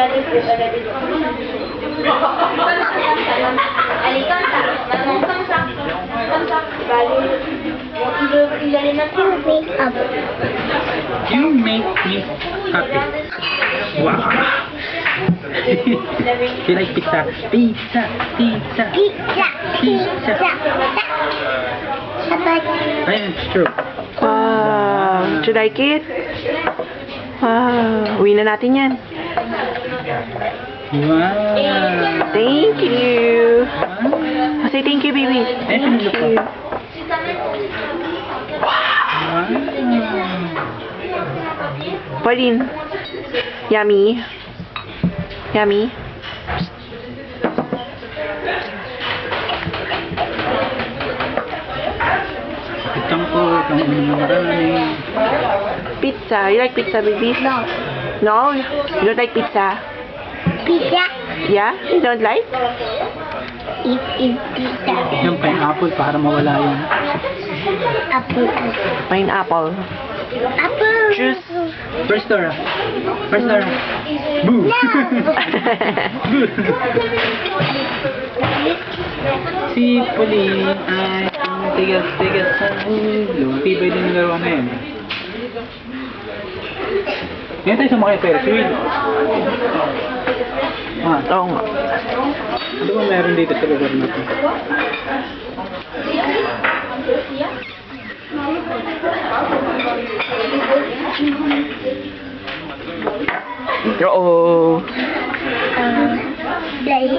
galing po pala dito. Alikan sa, mamang kamsak. Kamsak, bali. Ilalim ng make up. You make me happy. Wow. You like pizza? Pizza, pizza. Pizza, pizza. Ayun, it's true. Wow. Do you like it? Wow. Uwi na natin yan. Wow. Thank you. Say thank you, baby. Thank you. Wow. Wow. Pauline. Yummy. Yummy. Itang po, itang marami. Pizza. You like pizza, baby? No. No? You don't like pizza? Pizza. Yeah? You don't like? Eat pizza. Yung pineapple para mawala yung Apple. Pineapple. Apple. Juice. First Dora. First Dora. Boo! Boo! Si Pauline ay tigas-tigas sa ulo. Tibay din ng laro na yun. Ngayon tayo sumakay Ferris wheel. Oo nga. Ano ba meron dito sa lugar na ito? Oo. Dahil